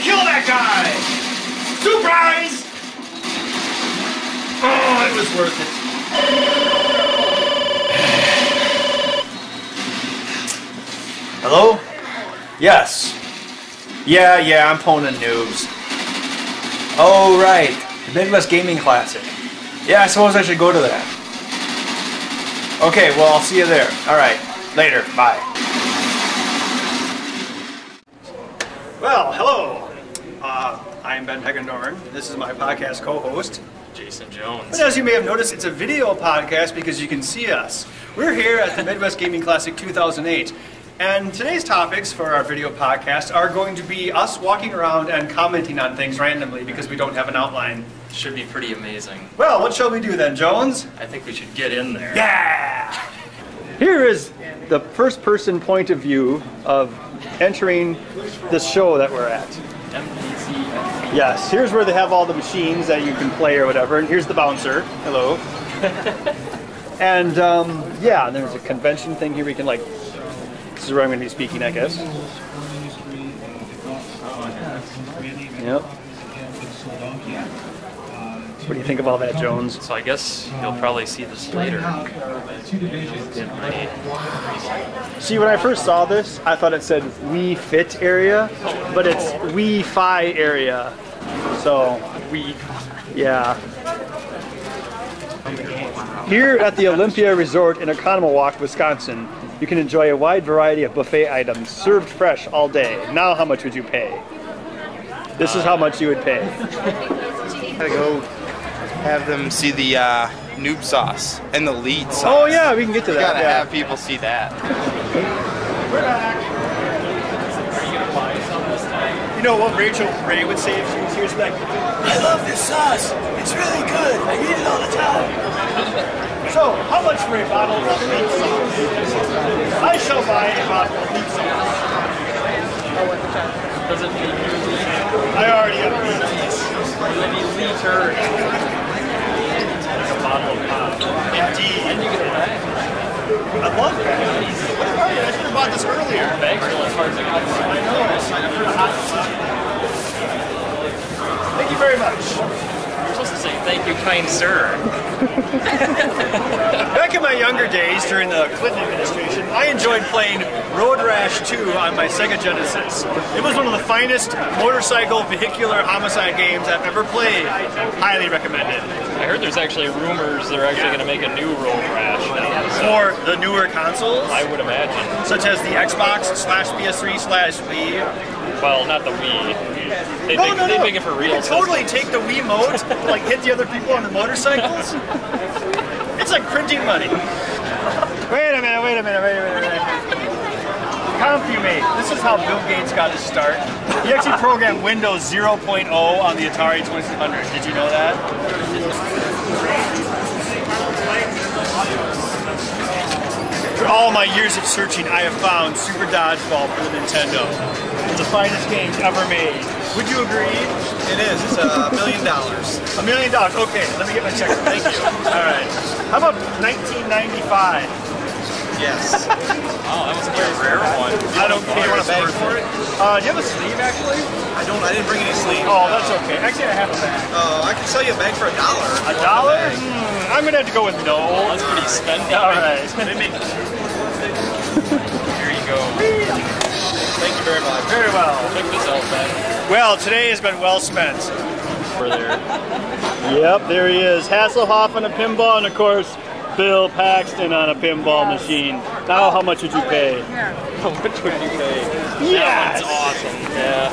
Kill that guy! Surprise! Oh, it was worth it. Hello? Yes. Yeah, I'm phoning noobs. Oh, right. The Midwest Gaming Classic. Yeah, I suppose I should go to that. Okay, well, I'll see you there. Alright, later. Bye. Well, hello. I'm Benheck. This is my podcast co-host, Jason Jones. But as you may have noticed, it's a video podcast because you can see us. We're here at the Midwest Gaming Classic 2008. And today's topics for our video podcast are going to be us walking around and commenting on things randomly because we don't have an outline. Should be pretty amazing. Well, what shall we do then, Jones? I think we should get in there. Yeah! Here is the first-person point of view of entering this show that we're at. Yes, here's where they have all the machines that you can play or whatever, and here's the bouncer. Hello. And yeah, there's a convention thing here we can like, this is where I'm going to be speaking, I guess. Yep. What do you think of all that, Jones? So I guess you'll probably see this later. See, when I first saw this, I thought it said Wii Fit area, but it's Wii Fi area. So, yeah. Here at the Olympia Resort in Oconomowoc, Wisconsin, you can enjoy a wide variety of buffet items served fresh all day. Now, how much would you pay? This is how much you would pay. Gotta go have them see the noob sauce and the lead sauce. Oh yeah, we can get to that. Gotta have people see that. You know what Rachel Ray would say if she was here? She'd be like, I love this sauce. It's really good. I eat it all the time. So, how much for a bottle of meat sauce? I shall buy a bottle of meat sauce. Does it mean I already have meat. liter? Like a bottle of pop. Indeed. And you get it back. I love that. I should have bought this earlier. Bags are like hard to come by. I know. Sign up for the hot spot. Thank you very much. You're supposed to say thank you, kind sir. Back in my younger days, during the Clinton administration, I enjoyed playing Road Rash 2 on my Sega Genesis. It was one of the finest motorcycle vehicular homicide games I've ever played. Highly recommended. I heard there's actually rumors they're actually going to make a new Road Rash now. For the newer consoles? I would imagine. Such as the Xbox/PS3/Wii? Well, not the Wii. They'd make it for real. You could totally take the Wiimote, like hit the other people on the motorcycles. It's like printing money. Wait a minute. CompuMate. This is how Bill Gates got his start. He actually programmed Windows 0.0 on the Atari 2600. Did you know that? For all my years of searching, I have found Super Dodgeball for the Nintendo. It's the finest game ever made. Would you agree? It is. It's $1 million. $1 million. Okay, let me get my check. Thank you. All right. How about 1995? Yes. Oh, that was a very rare one. I don't care. You want a bag for it? Do you have a sleeve actually? I didn't bring any sleeves. Oh, that's okay. Actually, I have a bag. I can sell you a bag for $1. $1? I'm gonna have to go with no. That's pretty spendy. All right. Here you go. Thank you very much. Very well. Check this out, man. Well, today has been well spent. Over there. Yep, there he is. Hasselhoff on a pinball, and of course, Bill Paxton on a pinball machine. Now, how much would you pay? How much would you pay? Yes! That one's awesome. Yeah.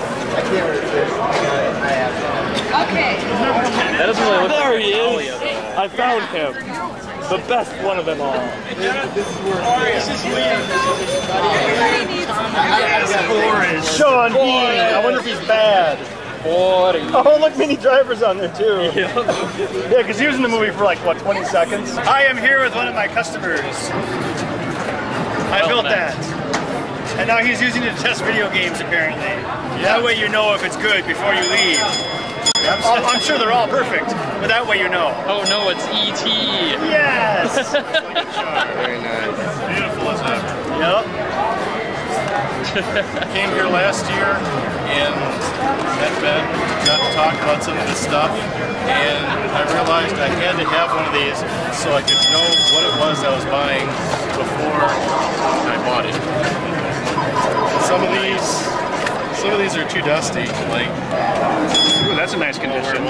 Okay. That doesn't really look There like he Italia, is. though. I found him. The best one of them all. Sean Bean. I wonder if he's bad. Oh, look, Mini Driver's on there too. Yeah, because he was in the movie for like, what, 20 seconds? I am here with one of my customers. I built that. And now he's using it to test video games, apparently. That way you know if it's good before you leave. I'm sure they're all perfect, but that way you know. Oh no, it's E.T. Yes! Very nice. Beautiful as ever. Yep. Came here last year and met Ben, got to talk about some of this stuff, and I realized I had to have one of these so I could know what it was I was buying before I bought it. Some of these are too dusty, like. Ooh, that's a nice condition.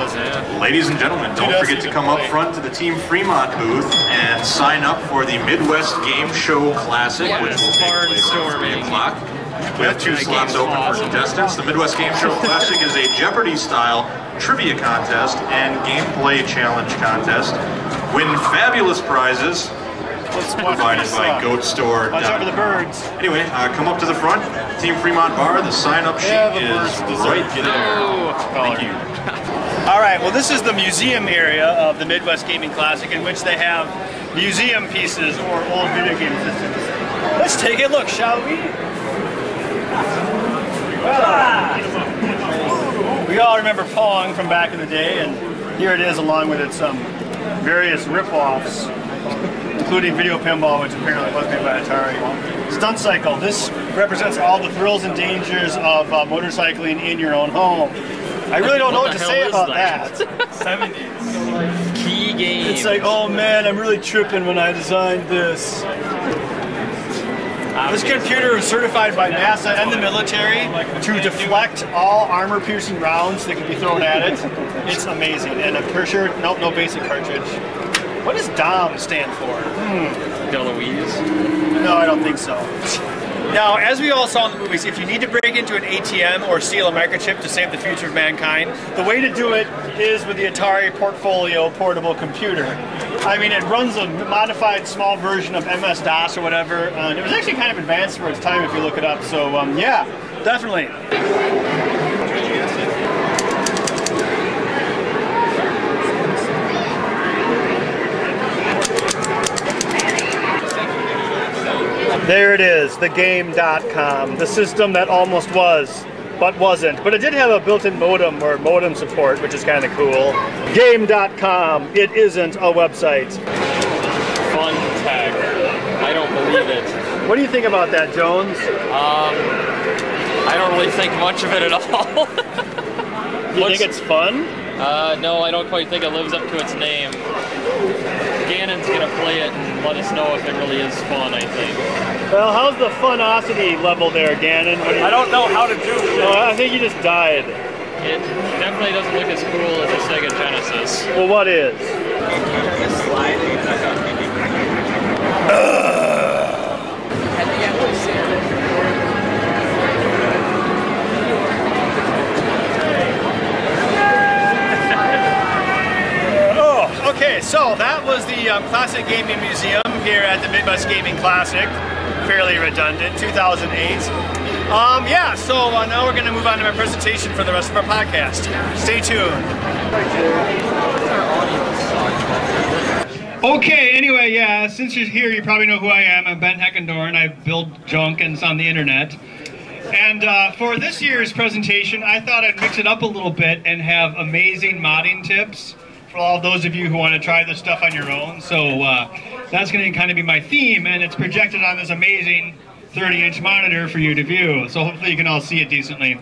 Ladies and gentlemen, don't forget to come up front to the Team Fremont booth and sign up for the Midwest Game Show Classic, which will take place at 3 o'clock. We have 2 slots open for contestants. The Midwest Game Show Classic is a Jeopardy-style trivia contest and gameplay challenge contest. Win fabulous prizes provided by GoatStore. Watch out for the birds. Anyway, come up to the front. Team Fremont Bar, the sign-up sheet is right there. Thank you. All right, well, this is the museum area of the Midwest Gaming Classic, in which they have museum pieces or old video game systems. Let's take a look, shall we? We all remember Pong from back in the day, and here it is along with its various rip-offs, including Video Pinball, which apparently was made by Atari. Stunt Cycle. This represents all the thrills and dangers of motorcycling in your own home. I really don't know what to say about that. 70s. Key game. It's like, oh man, I'm really tripping when I designed this. This computer is certified by NASA and the military to deflect all armor-piercing rounds that can be thrown at it. It's amazing. And I'm pretty sure, nope, no basic cartridge. What does DOM stand for? DeLuise? No, I don't think so. Now, as we all saw in the movies, if you need to break into an ATM or steal a microchip to save the future of mankind, the way to do it is with the Atari Portfolio portable computer. I mean, it runs a modified small version of MS-DOS or whatever. It was actually kind of advanced for its time if you look it up. So, yeah, definitely. There it is, thegame.com, the system that almost was, but wasn't. But it did have a built-in modem or modem support, which is kind of cool. Game.com, it isn't a website. Fun tech. I don't believe it. What do you think about that, Jones? I don't really think much of it at all. You think it's fun? No, I don't quite think it lives up to its name. Gannon's gonna play it and let us know if it really is fun, I think. Well, how's the funosity level there, Gannon? I don't know how to do it. Oh, I think you just died. It definitely doesn't look as cool as a Sega Genesis. Well, what is? Okay, so that was the Classic Gaming Museum here at the Midwest Gaming Classic. Fairly redundant, 2008. Yeah, so now we're going to move on to my presentation for the rest of our podcast. Stay tuned. Okay, anyway, yeah, since you're here, you probably know who I am. I'm Benheck, and I build junk and it's on the internet. And for this year's presentation, I thought I'd mix it up a little bit and have amazing modding tips for all those of you who want to try this stuff on your own. So that's going to kind of be my theme, and it's projected on this amazing 30-inch monitor for you to view. So hopefully you can all see it decently.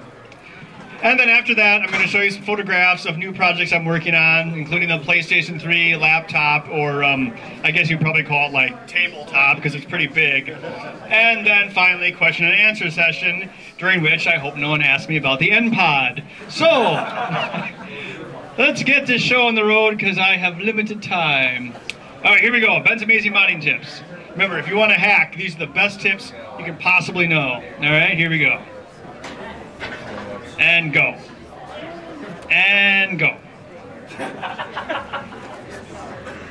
And then after that, I'm going to show you some photographs of new projects I'm working on, including the PlayStation 3 laptop, or I guess you'd probably call it like tabletop, because it's pretty big. And then finally, question and answer session, during which I hope no one asks me about the NPod. So, let's get this show on the road, because I have limited time. All right, here we go. Ben's Amazing Modding Tips. Remember, if you want to hack, these are the best tips you can possibly know. All right, here we go. And go. And go.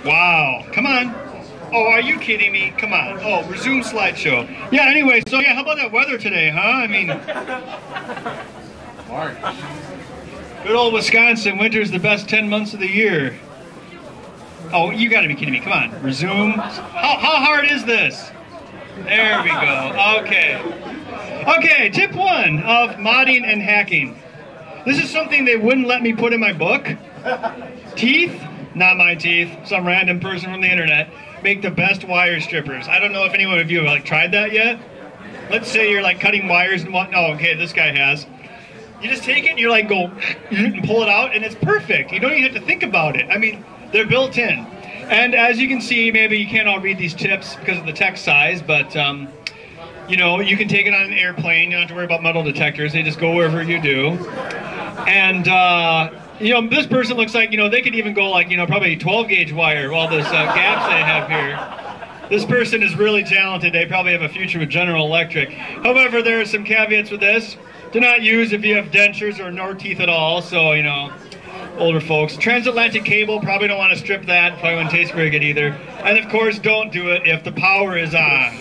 Wow. Come on. Oh, are you kidding me? Come on. Oh, resume slideshow. Yeah, anyway, so yeah, how about that weather today, huh? I mean... March. Good old Wisconsin, winter's the best 10 months of the year. Oh, you gotta be kidding me. Come on, resume. How hard is this? There we go. Okay. Okay, tip 1 of modding and hacking. This is something they wouldn't let me put in my book. Teeth, not my teeth, some random person from the internet, make the best wire strippers. I don't know if anyone of you have tried that yet. Let's say you're cutting wires and what? Oh, okay, this guy has. You just take it and you're go and pull it out and it's perfect. You don't even have to think about it. I mean, they're built in. And as you can see, maybe you can't all read these tips because of the text size, but you know, you can take it on an airplane. You don't have to worry about metal detectors. They just go wherever you do. And you know, this person looks like, you know, they could even go you know, probably 12 gauge wire, all those gaps they have here. This person is really talented. They probably have a future with General Electric. However, there are some caveats with this. Do not use if you have dentures or no teeth at all, so, you know, older folks. Transatlantic cable, probably don't want to strip that. Probably wouldn't taste very good either. And of course, don't do it if the power is on.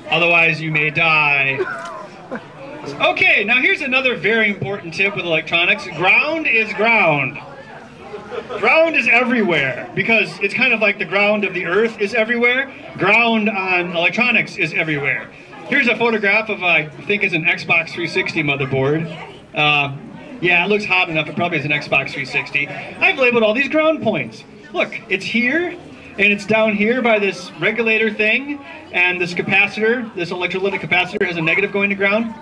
Otherwise, you may die. Okay, now here's another very important tip with electronics. Ground is ground. Ground is everywhere because it's kind of like the ground of the earth is everywhere. Ground on electronics is everywhere. Here's a photograph of, I think it's an Xbox 360 motherboard. Yeah, it looks hot enough. It probably is an Xbox 360. I've labeled all these ground points. Look, it's here, and it's down here by this regulator thing, and this capacitor, this electrolytic capacitor has a negative going to ground.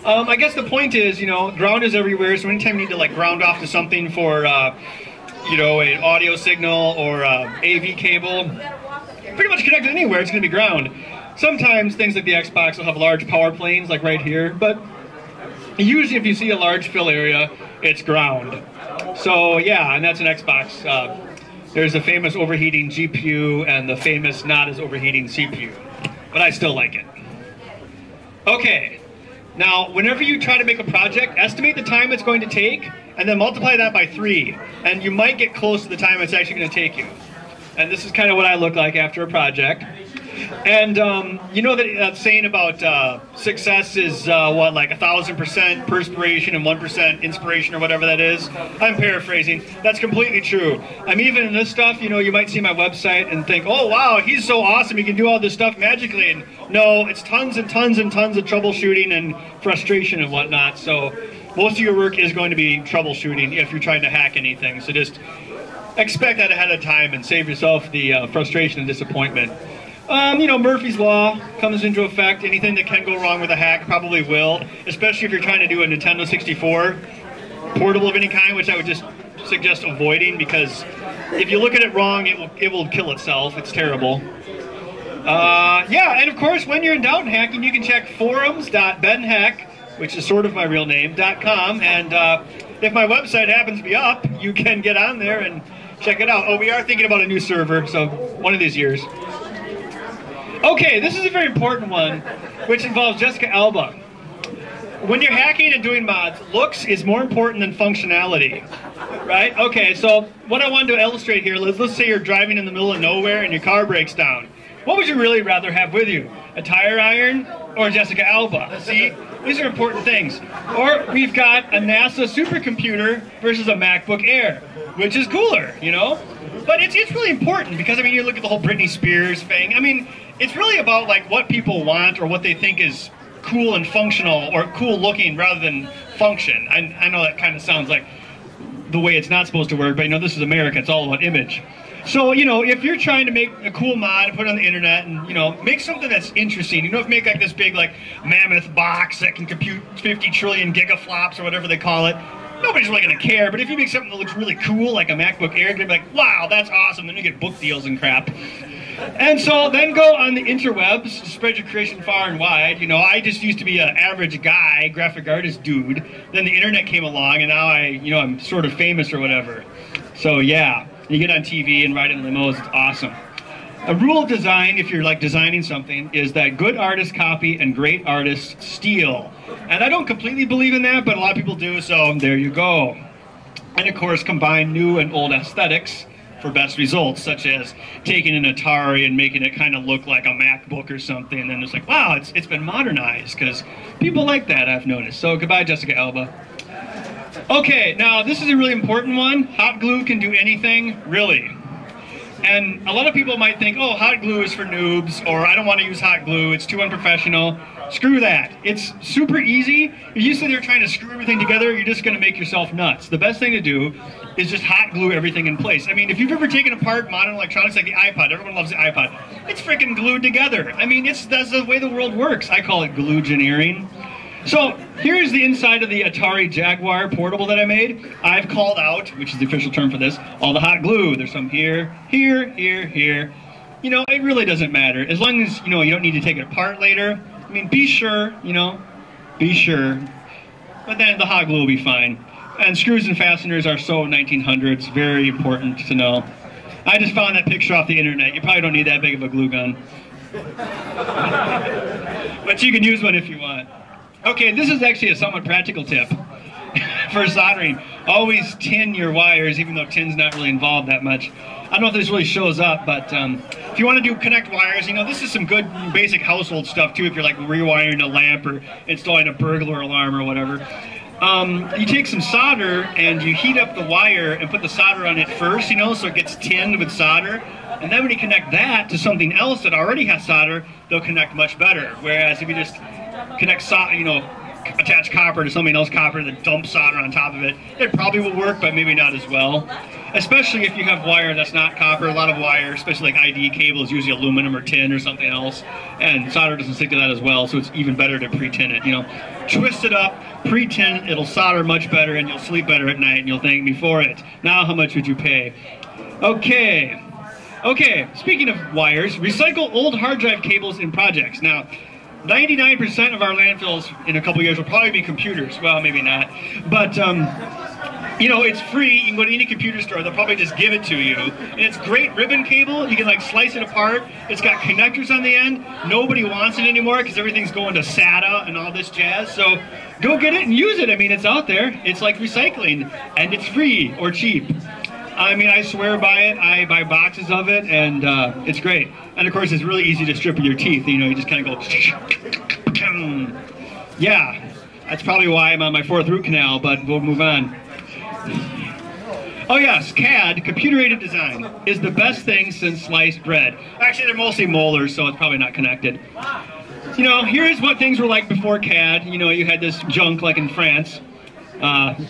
I guess the point is, you know, ground is everywhere, so anytime you need to ground off to something for, you know, an audio signal or AV cable, pretty much connected anywhere, it's going to be ground. Sometimes things like the Xbox will have large power planes, like right here, but usually if you see a large fill area, it's ground. So yeah, and that's an Xbox. There's a famous overheating GPU and the famous not as overheating CPU, but I still like it. Okay, now whenever you try to make a project, estimate the time it's going to take and then multiply that by 3, and you might get close to the time it's actually going to take you. And this is kind of what I look like after a project. And you know that saying about success is what, 1,000% perspiration and 1% inspiration or whatever that is? I'm paraphrasing. That's completely true. I'm even in this stuff, you know, you might see my website and think, oh wow, he's so awesome, he can do all this stuff magically. And no, it's tons and tons and tons of troubleshooting and frustration and whatnot. So most of your work is going to be troubleshooting if you're trying to hack anything. So just expect that ahead of time and save yourself the frustration and disappointment. You know, Murphy's Law comes into effect. Anything that can go wrong with a hack probably will, especially if you're trying to do a Nintendo 64 portable of any kind, which I would just suggest avoiding, because if you look at it wrong, it will kill itself. It's terrible. Yeah, and of course, when you're in doubt in hacking, you can check forums.benheck, which is sort of my real name, .com, and if my website happens to be up, you can get on there and check it out. Oh, we are thinking about a new server, so one of these years. Okay, this is a very important one, which involves Jessica Alba. When you're hacking and doing mods, looks is more important than functionality, right? Okay, so what I wanted to illustrate here, let's say you're driving in the middle of nowhere and your car breaks down. What would you really rather have with you? A tire iron or Jessica Alba? See, these are important things. Or we've got a NASA supercomputer versus a MacBook Air, which is cooler, you know? But it's really important because, I mean, you look at the whole Britney Spears thing. I mean, it's really about what people want or what they think is cool and functional or cool looking rather than function. I know that kind of sounds like the way it's not supposed to work, but you know, this is America, it's all about image. So, you know, if you're trying to make a cool mod and put it on the internet and, you know, make something that's interesting, you don't have to make this big, mammoth box that can compute 50 trillion gigaflops or whatever they call it. Nobody's really going to care, but if you make something that looks really cool, like a MacBook Air, you're going to be like, wow, that's awesome. Then you get book deals and crap. And so then go on the interwebs, spread your creation far and wide. You know, I just used to be an average guy, graphic artist dude. Then the internet came along, and now I'm sort of famous or whatever. So yeah, you get on TV and ride in limos, it's awesome. A rule of design, if you're designing something, is that good artists copy and great artists steal. And I don't completely believe in that, but a lot of people do, so there you go. And of course, combine new and old aesthetics for best results, such as taking an Atari and making it kind of look like a MacBook or something, and then it's like, wow, it's been modernized, because people like that, I've noticed. So goodbye, Jessica Alba. Okay, now this is a really important one. Hot glue can do anything, really. And a lot of people might think, oh, hot glue is for noobs, or I don't want to use hot glue, it's too unprofessional. Screw that. It's super easy. If you sit there trying to screw everything together, you're just going to make yourself nuts. The best thing to do is just hot glue everything in place. I mean, if you've ever taken apart modern electronics like the iPod, everyone loves the iPod, it's freaking glued together. I mean, that's the way the world works. I call it glue engineering. So here's the inside of the Atari Jaguar portable that I made. I've called out, which is the official term for this, all the hot glue. There's some here, here, here, here. You know, it really doesn't matter. As long as, you know, you don't need to take it apart later. I mean, be sure, you know, be sure. But then the hot glue will be fine. And screws and fasteners are so 1900s, very important to know. I just found that picture off the internet. You probably don't need that big of a glue gun. But you can use one if you want. Okay, this is actually a somewhat practical tip for soldering. Always tin your wires, even though tin's not really involved that much. I don't know if this really shows up, but if you want to connect wires, you know, this is some good basic household stuff too, if you're like rewiring a lamp or installing a burglar alarm or whatever. You take some solder and you heat up the wire and put the solder on it first, you know, so it gets tinned with solder. And then when you connect that to something else that already has solder, they'll connect much better. Whereas if you just connect solder, you know, attach copper to something else copper and then dump solder on top of it, it probably will work, but maybe not as well. Especially if you have wire that's not copper. A lot of wire, especially like ID cables, usually aluminum or tin or something else, and solder doesn't stick to that as well, so it's even better to pre-tin it, you know. Twist it up, pre-tin, it'll solder much better, and you'll sleep better at night, and you'll thank me for it. Now how much would you pay? Okay, speaking of wires, recycle old hard drive cables in projects. Now, 99% of our landfills in a couple years will probably be computers. Well, maybe not. But, you know, it's free. You can go to any computer store. They'll probably just give it to you. And it's great ribbon cable. You can, like, slice it apart. It's got connectors on the end. Nobody wants it anymore because everything's going to SATA and all this jazz. So go get it and use it. I mean, it's out there. It's like recycling. And it's free or cheap. I mean, I swear by it. I buy boxes of it, and it's great. And of course, it's really easy to strip with your teeth. You know, you just kind of go. Yeah, that's probably why I'm on my 4th root canal. But we'll move on. Oh yes, CAD, computer-aided design, is the best thing since sliced bread. Actually, they're mostly molars, so it's probably not connected. You know, here's what things were like before CAD. You know, you had this junk like in France.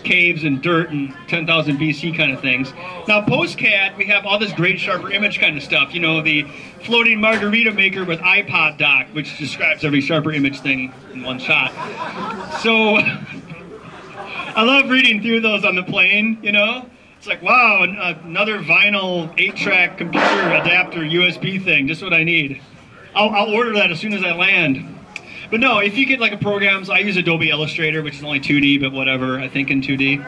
Caves and dirt and 10,000 BC kind of things. Now post-CAD, we have all this great sharper image kind of stuff. You know, the floating margarita maker with iPod dock, which describes every sharper image thing in one shot. So, I love reading through those on the plane, you know? It's like, wow, another vinyl 8-track computer adapter USB thing, just what I need. I'll order that as soon as I land. But no, if you get like a programs, I use Adobe Illustrator, which is only 2D, but whatever, I think in 2D.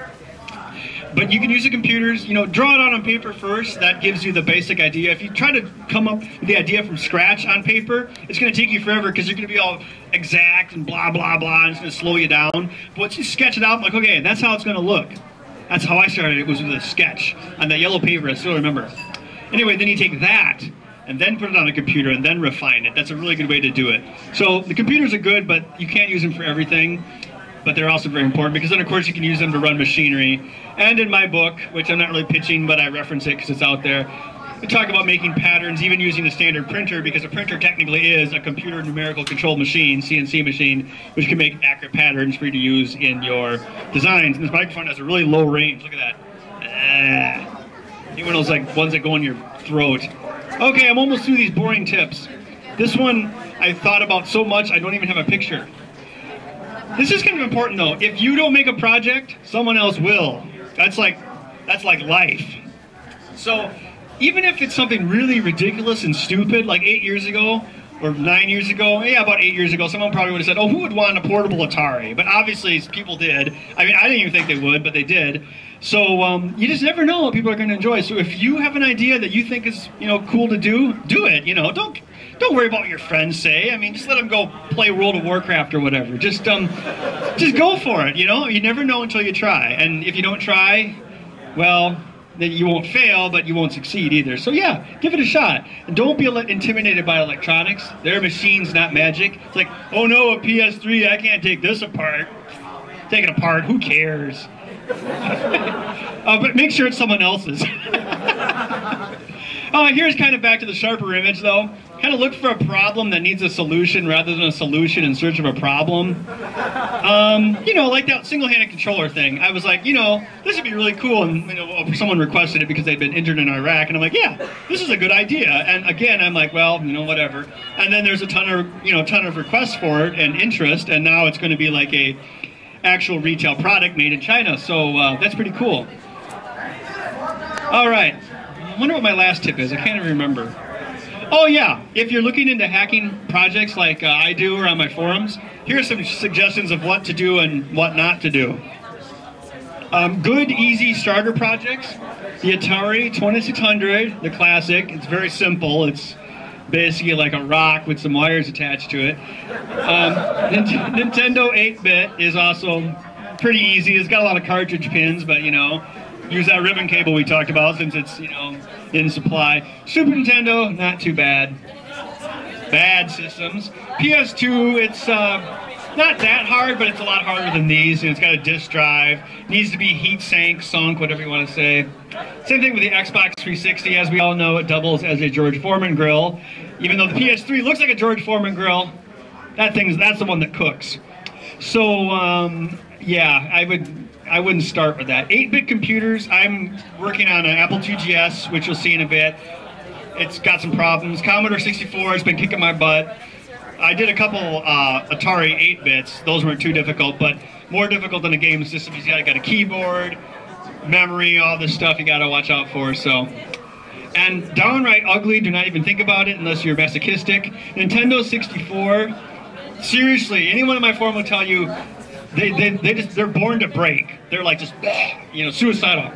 But you can use the computers, you know, draw it out on paper first. That gives you the basic idea. If you try to come up with the idea from scratch on paper, it's going to take you forever because you're going to be all exact and blah, blah, blah, and it's going to slow you down. But once you sketch it out, I'm like, okay, that's how it's going to look. That's how I started. It was with a sketch on that yellow paper, I still remember. Anyway, then you take that and then put it on a computer and then refine it. That's a really good way to do it. So the computers are good, but you can't use them for everything. But they're also very important because then, of course, you can use them to run machinery. And in my book, which I'm not really pitching, but I reference it because it's out there, we talk about making patterns, even using a standard printer, because a printer technically is a computer numerical control machine, CNC machine, which can make accurate patterns for you to use in your designs. And this microphone has a really low range. Look at that. One of those like ones that go in your throat. Okay, I'm almost through these boring tips. This one I thought about so much I don't even have a picture. This is kind of important though. If you don't make a project, someone else will. That's like life. So even if it's something really ridiculous and stupid, like 8 years ago or 9 years ago, yeah, about 8 years ago, someone probably would have said, oh, who would want a portable Atari? But obviously people did. I mean, I didn't even think they would, but they did. So you just never know what people are going to enjoy. So if you have an idea that you think is, you know, cool to do it. You know, don't worry about what your friends say. I mean, just let them go play World of Warcraft or whatever. Just go for it. You know, you never know until you try. And if you don't try, well, then you won't fail, but you won't succeed either. So yeah, give it a shot. And don't be intimidated by electronics. They're machines, not magic. It's like, oh no, a PS3, I can't take this apart. Take it apart, who cares? But make sure it's someone else's. Here's kind of back to the sharper image, though. Kind of look for a problem that needs a solution rather than a solution in search of a problem. You know, like that single-handed controller thing. I was like, you know, this would be really cool, and you know, someone requested it because they'd been injured in Iraq, and I'm like, yeah, this is a good idea. And again, I'm like, well, you know, whatever. And then there's a ton of requests for it and interest, and now it's going to be like a actual retail product made in China. So that's pretty cool. All right. I wonder what my last tip is. I can't even remember. Oh yeah, if you're looking into hacking projects like I do or on my forums, here are some suggestions of what to do and what not to do. Good, easy starter projects. The Atari 2600, the classic. It's very simple. It's basically like a rock with some wires attached to it. Nintendo 8-bit is also pretty easy. It's got a lot of cartridge pins, but you know, use that ribbon cable we talked about since it's, you know, in supply. Super Nintendo, not too bad. Bad systems. PS2, it's not that hard, but it's a lot harder than these. It's got a disk drive. Needs to be heat sunk, whatever you want to say. Same thing with the Xbox 360. As we all know, it doubles as a George Foreman grill. Even though the PS3 looks like a George Foreman grill, that's the one that cooks. So, yeah, I wouldn't start with that. 8-bit computers, I'm working on an Apple IIgs, which you'll see in a bit. It's got some problems. Commodore 64 has been kicking my butt. I did a couple Atari 8-bits. Those weren't too difficult, but more difficult than a game system. You got a keyboard, memory, all this stuff you got to watch out for. So, and downright ugly. Do not even think about it unless you're masochistic. Nintendo 64. Seriously, anyone in my forum will tell you they're born to break. They're like just, you know, suicidal.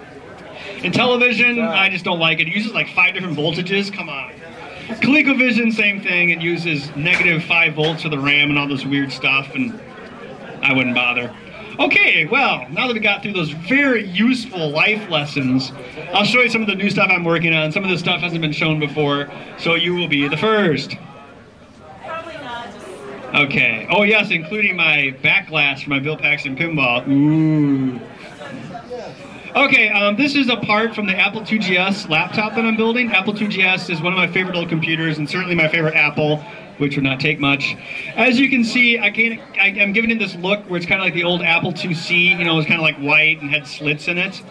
In television, I just don't like it. It uses like 5 different voltages. Come on. ColecoVision, same thing. It uses -5 volts for the RAM and all this weird stuff, and I wouldn't bother. Okay, well, now that we got through those very useful life lessons, I'll show you some of the new stuff I'm working on. Some of this stuff hasn't been shown before, so you will be the first. Okay. Oh yes, including my back glass for my Bill Paxton pinball. Ooh. Okay, this is a part from the Apple IIgs laptop that I'm building. Apple IIgs is one of my favorite old computers and certainly my favorite Apple, which would not take much. As you can see, I'm giving it this look where it's kind of like the old Apple IIc, you know, it's kind of like white and had slits in it.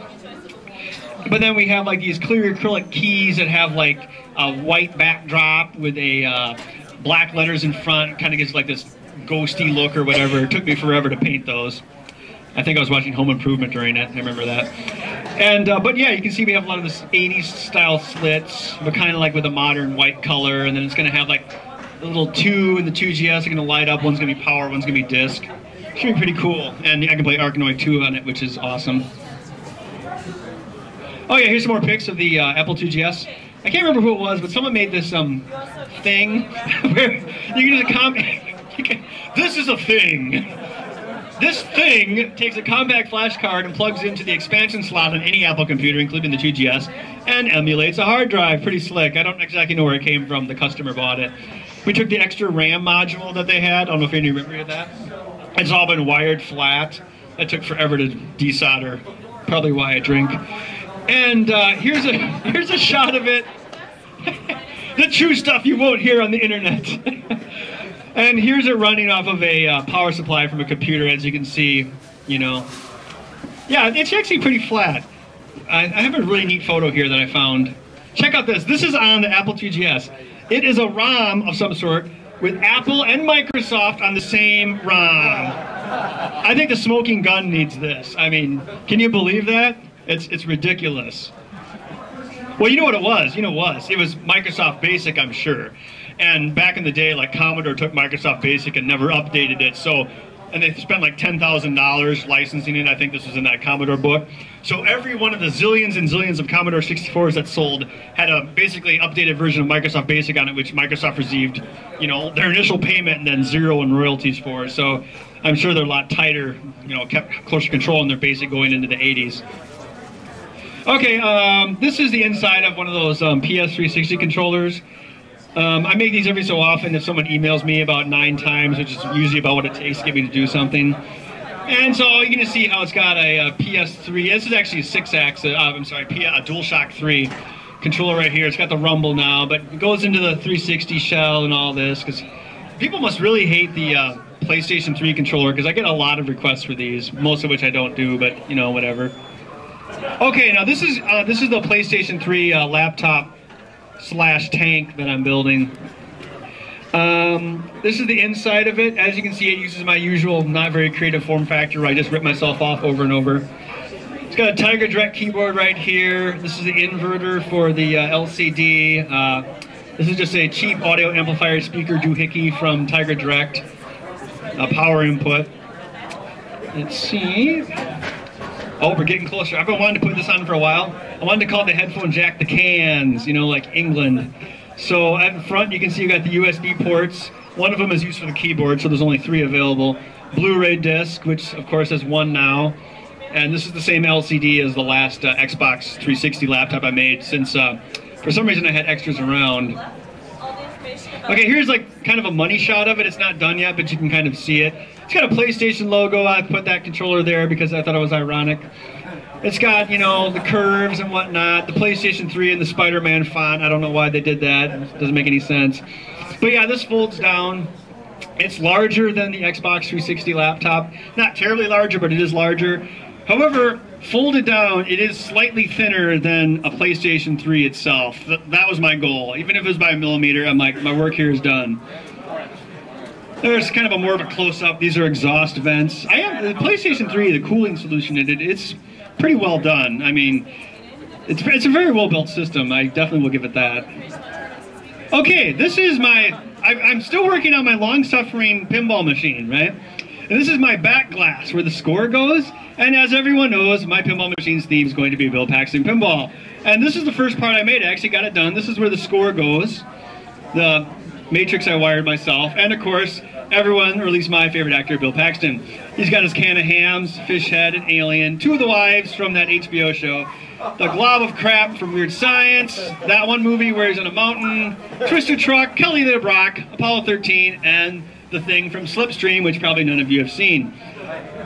But then we have like these clear acrylic keys that have like a white backdrop with a black letters in front. Kind of gives like this ghosty look or whatever. It took me forever to paint those. I think I was watching Home Improvement during it. I remember that. And but yeah, you can see we have a lot of this 80s style slits, but kind of like with a modern white color. And then it's going to have like the little 2 and the 2GS are going to light up. One's going to be power, one's going to be disk. Should be pretty cool. And I can play Arkanoid 2 on it, which is awesome. Oh yeah, here's some more pics of the Apple IIgs. I can't remember who it was, but someone made this thing where you can just comment. This is a thing. This thing takes a compact flash card and plugs into the expansion slot on any Apple computer, including the 2GS, and emulates a hard drive. Pretty slick. I don't exactly know where it came from. The customer bought it. We took the extra RAM module that they had. I don't know if any of you remember that. It's all been wired flat. That took forever to desolder. Probably why I drink. And here's a shot of it. The true stuff you won't hear on the internet. And here's it running off of a power supply from a computer, as you can see, you know. Yeah, it's actually pretty flat. I have a really neat photo here that I found. Check out this. This is on the Apple IIgs. It is a ROM of some sort with Apple and Microsoft on the same ROM. I think the smoking gun needs this. I mean, can you believe that? It's ridiculous. Well, you know what it was. You know what it was. It was Microsoft Basic, I'm sure. And back in the day, like Commodore took Microsoft Basic and never updated it. So, and they spent like $10,000 licensing it. I think this was in that Commodore book. So every one of the zillions and zillions of Commodore 64s that sold had a basically updated version of Microsoft Basic on it, which Microsoft received, you know, their initial payment and then zero in royalties for. So I'm sure they're a lot tighter, you know, kept closer control on their Basic going into the 80s. Okay, this is the inside of one of those PS360 controllers. I make these every so often if someone emails me about 9 times, which is usually about what it takes to get me to do something. And so you're going to see how it's got a PS3. This is actually a 6-axis, I'm sorry, a DualShock 3 controller right here. It's got the rumble now, but it goes into the 360 shell and all this, because people must really hate the PlayStation 3 controller, because I get a lot of requests for these, most of which I don't do, but you know, whatever. Okay, now this is the PlayStation 3 laptop slash tank that I'm building. This is the inside of it. As you can see, it uses my usual not very creative form factor where I just rip myself off over and over. It's got a Tiger Direct keyboard right here. This is the inverter for the LCD. This is just a cheap audio amplifier speaker doohickey from Tiger Direct. Power input. Let's see. Oh, we're getting closer. I've been wanting to put this on for a while. I wanted to call it the headphone jack the cans, you know, like England. So at the front, you can see you got the USB ports. One of them is used for the keyboard, so there's only 3 available. Blu-ray disc, which of course has 1 now. And this is the same LCD as the last Xbox 360 laptop I made, since for some reason I had extras around. Okay, here's like kind of a money shot of it. It's not done yet, but you can kind of see it. It's got a PlayStation logo. I put that controller there because I thought it was ironic. It's got, you know, the curves and whatnot, the PlayStation 3 and the Spider-Man font. I don't know why they did that. It doesn't make any sense. But yeah, this folds down. It's larger than the Xbox 360 laptop. Not terribly larger, but it is larger. However, folded down, it is slightly thinner than a PlayStation 3 itself. That was my goal. Even if it was by a millimeter, I'm like, my work here is done. There's kind of a more of a close-up. These are exhaust vents. The PlayStation 3, the cooling solution in it, it's pretty well done. I mean, it's a very well-built system. I definitely will give it that. Okay, this is I'm still working on my long-suffering pinball machine, right? And this is my back glass where the score goes. And as everyone knows, my pinball machine's theme is going to be Bill Paxton Pinball. And this is the first part I made. I actually got it done. This is where the score goes. The matrix I wired myself. And of course, everyone, or at least my favorite actor, Bill Paxton. He's got his can of hams, fish head, and Alien. 2 of the wives from that HBO show. The Glob of Crap from Weird Science. That one movie where he's on a mountain. Twister Truck, Kelly the Brock, Apollo 13, and the Thing from Slipstream, which probably none of you have seen.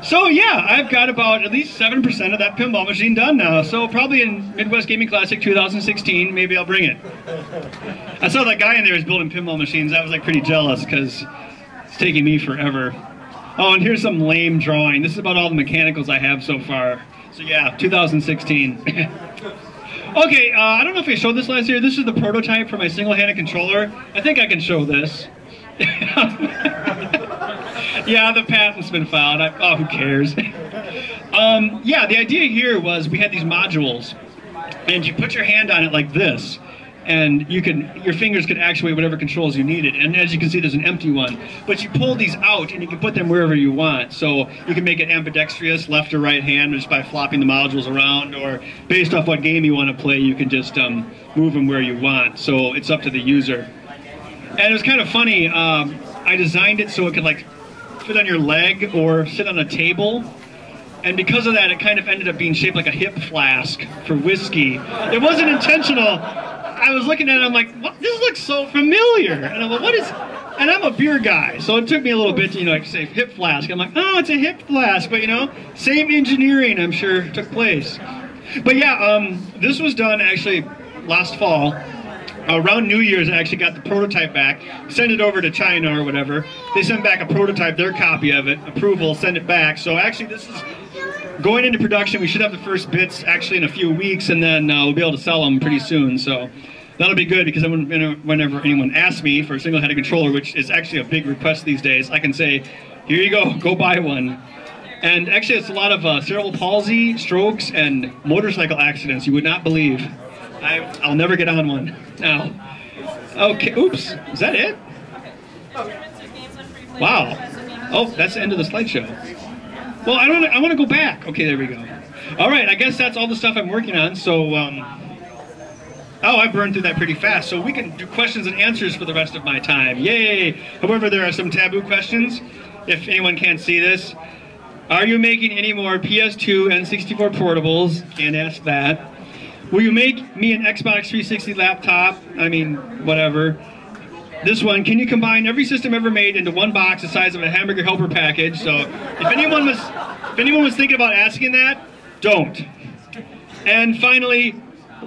So yeah, I've got about at least 7% of that pinball machine done now. So probably in Midwest Gaming Classic 2016, maybe I'll bring it. I saw that guy in there was building pinball machines. I was like pretty jealous because it's taking me forever. Oh, and here's some lame drawing. This is about all the mechanicals I have so far. So yeah, 2016. Okay, I don't know if I showed this last year. This is the prototype for my single-handed controller. I think I can show this. Yeah, the patent's been filed. Oh, who cares? Yeah, the idea here was we had these modules, and you put your hand on it like this, and your fingers could actuate whatever controls you needed. And as you can see, there's an empty one. But you pull these out, and you can put them wherever you want. So you can make it ambidextrous, left or right hand, just by flopping the modules around, or based off what game you want to play, you can just move them where you want. So it's up to the user. And it was kind of funny. I designed it so it could like fit on your leg or sit on a table. And because of that, it kind of ended up being shaped like a hip flask for whiskey. It wasn't intentional. I was looking at it, I'm like, what? This looks so familiar. And I'm like, what is... And I'm a beer guy, so it took me a little bit to, like, say hip flask. I'm like, oh, it's a hip flask. But, same engineering, I'm sure, took place. But yeah, this was done actually last fall. Around New Year's, I actually got the prototype back, sent it over to China or whatever. They sent back a prototype, their copy of it, approval, send it back. So actually this is going into production. We should have the first bits actually in a few weeks, and then we'll be able to sell them pretty soon. So that'll be good, because whenever anyone asks me for a single-headed controller, which is actually a big request these days, I can say, here you go buy one. And actually it's a lot of cerebral palsy, strokes, and motorcycle accidents you would not believe. I'll never get on one now. Okay, oops, is that it? Wow. Oh, that's the end of the slideshow. Well, I want to go back. Okay, there we go. All right, I guess that's all the stuff I'm working on. So, oh, I burned through that pretty fast. So we can do questions and answers for the rest of my time. Yay! However, there are some taboo questions. If anyone can't see this, are you making any more PS2 and 64 portables? Can't ask that. Will you make me an Xbox 360 laptop? I mean, whatever. This one, can you combine every system ever made into one box the size of a hamburger helper package? So if anyone was thinking about asking that, don't. And finally,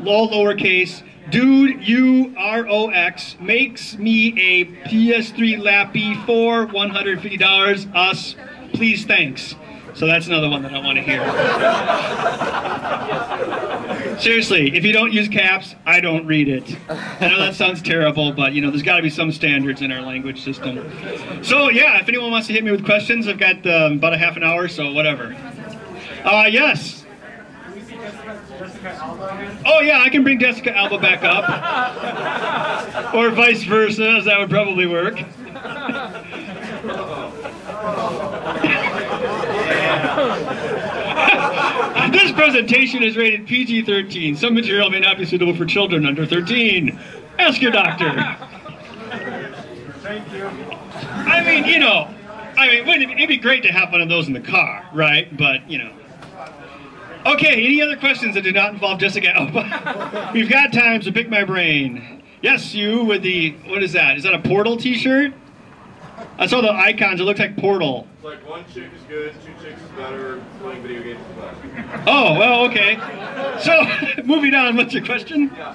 all lowercase, Dude UROX makes me a PS3 Lappy for $150. Us, please, thanks. So that's another one that I want to hear. Seriously, if you don't use caps, I don't read it. I know that sounds terrible, but you know, there's got to be some standards in our language system. So yeah, if anyone wants to hit me with questions, I've got about a half an hour, so whatever. Yes. Oh yeah, I can bring Jessica Alba back up. Or vice versa, as that would probably work. This presentation is rated PG-13. Some material may not be suitable for children under 13. Ask your doctor. Thank you. I mean, you know, it'd be great to have one of those in the car, right? But, you know. Okay, any other questions that do not involve Jessica Alba? We've got time, so pick my brain. Yes, you with the, what is that? Is that a Portal t-shirt? I saw the icons, it looks like Portal. It's like one chick is good, two chicks is better, playing video games is better. Oh, well, okay. So, moving on, what's your question? Yeah.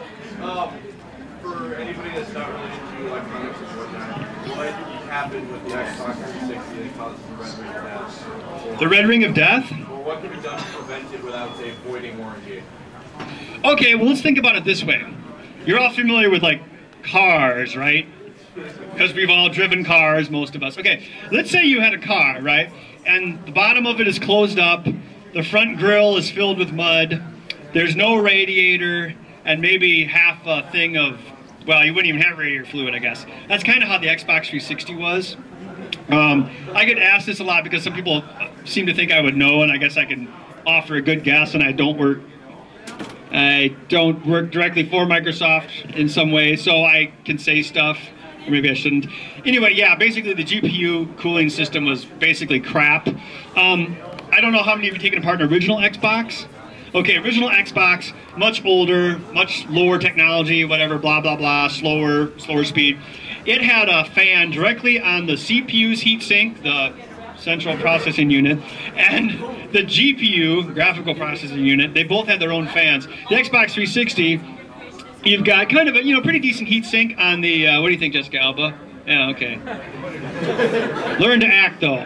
For anybody that's not really into electronics and whatnot, what happened with the Xbox 360 that caused the red ring of death? The red ring of death? Well, what can be done to prevent it without, say, voiding warranty? Okay, well, let's think about it this way. You're all familiar with, like, cars, right? Because we've all driven cars, most of us. Okay, let's say you had a car, right? And the bottom of it is closed up, the front grille is filled with mud, there's no radiator, and maybe half a thing of, well, you wouldn't even have radiator fluid, I guess. That's kind of how the Xbox 360 was. I get asked this a lot because some people seem to think I would know, and I guess I can offer a good guess, and I don't work directly for Microsoft in some way, so I can say stuff. Or maybe I shouldn't. Anyway, yeah, basically the GPU cooling system was basically crap. I don't know how many of you have taken apart an original Xbox. Okay, original Xbox, much older, much lower technology, whatever, blah, blah, blah, slower speed. It had a fan directly on the CPU's heatsink, the central processing unit, and the GPU, graphical processing unit. They both had their own fans. The Xbox 360, you've got kind of a, you know, pretty decent heat sink on the, what do you think, Jessica Alba? Yeah, okay. Learn to act, though.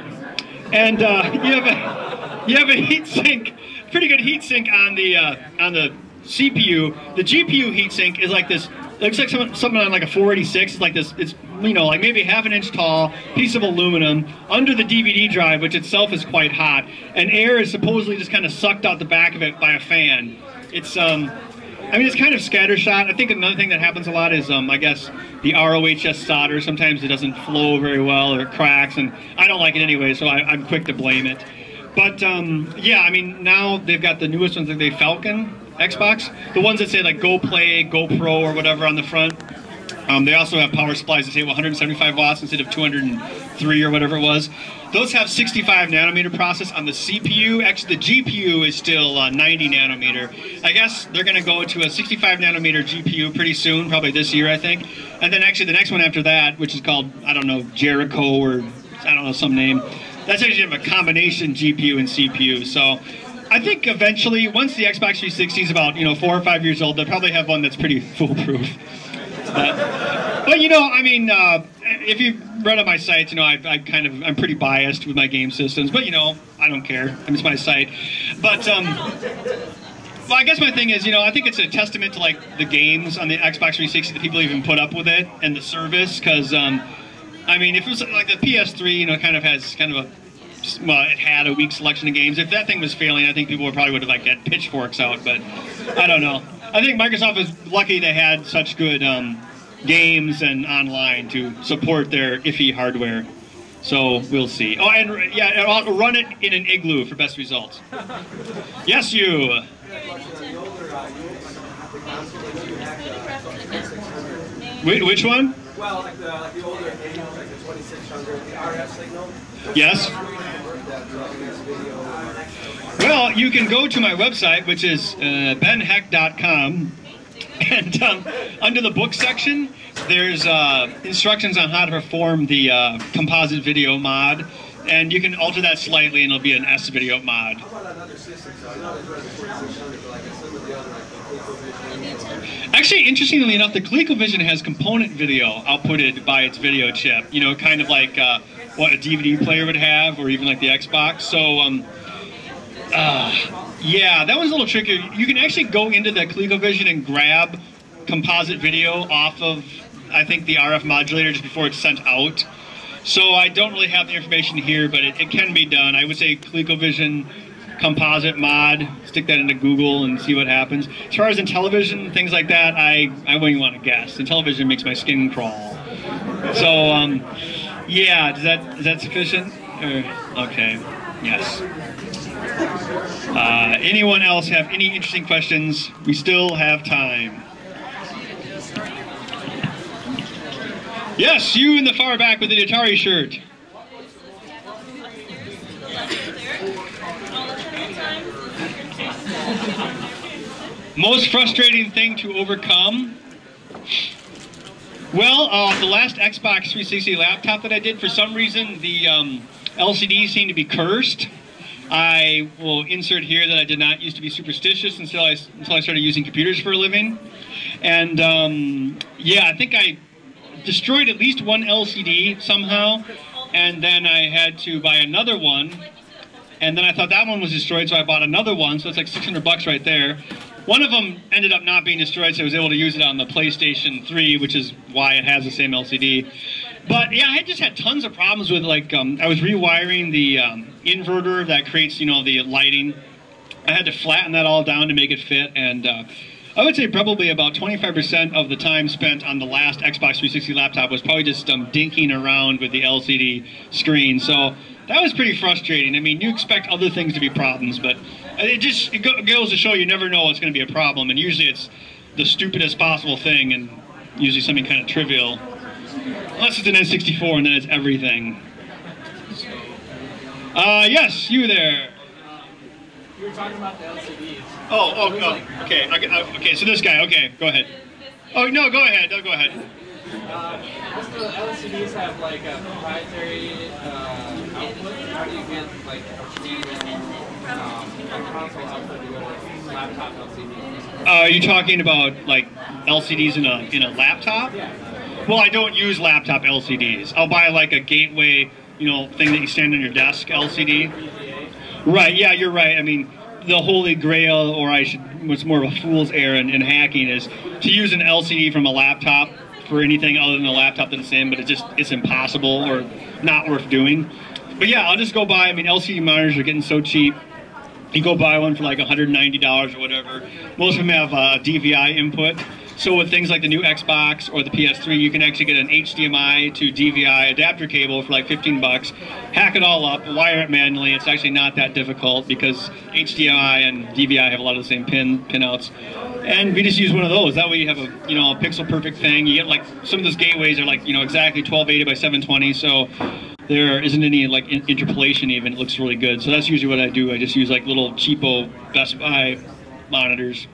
And you have a heat sink, pretty good heat sink on the CPU. The GPU heat sink is like this, looks like something on like a 486. It's like this, it's, you know, like maybe half an inch tall, piece of aluminum, under the DVD drive, which itself is quite hot. And air is supposedly just kind of sucked out the back of it by a fan. It's, I mean, it's kind of scattershot. I think another thing that happens a lot is, I guess, the ROHS solder. Sometimes it doesn't flow very well or it cracks, and I don't like it anyway, so I'm quick to blame it. But, yeah, I mean, now they've got the newest ones, like the Falcon Xbox. The ones that say, like, Go Play, Go Pro, or whatever on the front. They also have power supplies that say 175 watts instead of 203 or whatever it was. Those have 65 nanometer process on the CPU. Actually, the GPU is still 90 nanometer. I guess they're going to go to a 65 nanometer GPU pretty soon, probably this year, I think. And then actually the next one after that, which is called, I don't know, Jericho or I don't know, some name. That's actually a combination GPU and CPU. So I think eventually, once the Xbox 360 is about, 4 or 5 years old, they'll probably have one that's pretty foolproof. But I mean, if you read on my site, I'm pretty biased with my game systems, but I don't care. I mean, it's my site. But well, I guess my thing is, I think it's a testament to like the games on the Xbox 360 that people even put up with it and the service, because I mean, if it was like the PS3, kind of has kind of a, well, it had a weak selection of games. If that thing was failing, I think people probably would have like had pitchforks out, but I don't know. I think Microsoft is lucky they had such good games and online to support their iffy hardware. So we'll see. Oh, and yeah, I'll run it in an igloo for best results. Yes, you. Which one? Well, like the older games, like the 2600, the RF signal. Yes. Well, you can go to my website, which is benheck.com, and under the book section, there's instructions on how to perform the composite video mod, and you can alter that slightly, and it'll be an S video mod. Actually, interestingly enough, the ColecoVision has component video outputted by its video chip. You know, kind of like what a DVD player would have, or even like the Xbox. So, yeah, that one's a little trickier. You can actually go into the ColecoVision and grab composite video off of, I think, the RF modulator just before it's sent out. So I don't really have the information here, but it can be done. I would say ColecoVision composite mod, stick that into Google and see what happens. As far as in television, things like that, I wouldn't even want to guess. In television makes my skin crawl. So, yeah, is that sufficient? Okay, yes. Anyone else have any interesting questions? We still have time. Yes, you in the far back with the Atari shirt. Most frustrating thing to overcome? Well, the last Xbox 360 laptop that I did, for some reason, the LCDs seemed to be cursed. I will insert here that I did not used to be superstitious until I started using computers for a living. And yeah, I think I destroyed at least one LCD somehow, and then I had to buy another one, and then I thought that one was destroyed, so I bought another one, so it's like $600 right there. One of them ended up not being destroyed, so I was able to use it on the PlayStation 3, which is why it has the same LCD. But yeah, I just had tons of problems with, like, I was rewiring the inverter that creates, you know, the lighting. I had to flatten that all down to make it fit, and I would say probably about 25% of the time spent on the last Xbox 360 laptop was probably just dinking around with the LCD screen. So that was pretty frustrating. I mean, you expect other things to be problems, but it goes to show you never know it's going to be a problem. And usually it's the stupidest possible thing, and usually something kind of trivial. Unless it's an N64, and then it's everything. Yes, you there. You were talking about the LCDs. Oh, okay. Okay, so this guy. Okay, go ahead. Oh no, go ahead. No, go ahead. Does the LCDs have like a proprietary output? How do you get like a console output to go to laptop LCDs? Are you talking about like LCDs in a laptop? Yeah. Well, I don't use laptop LCDs. I'll buy like a gateway, you know, thing that you stand on your desk LCD. Right, yeah, you're right. I mean, the holy grail, or what's more of a fool's errand in hacking, is to use an LCD from a laptop for anything other than a laptop that it's in, but it's impossible or not worth doing. But yeah, I'll just go buy, I mean, LCD monitors are getting so cheap. You go buy one for like $190 or whatever. Most of them have DVI input. So with things like the new Xbox or the PS3, you can actually get an HDMI to DVI adapter cable for like 15 bucks. Hack it all up, wire it manually. It's actually not that difficult because HDMI and DVI have a lot of the same pinouts. And we just use one of those. That way you have a pixel perfect thing. You get like, some of those gateways are like, exactly 1280 by 720. So there isn't any like interpolation even. It looks really good. So that's usually what I do. I just use like little cheapo Best Buy monitors.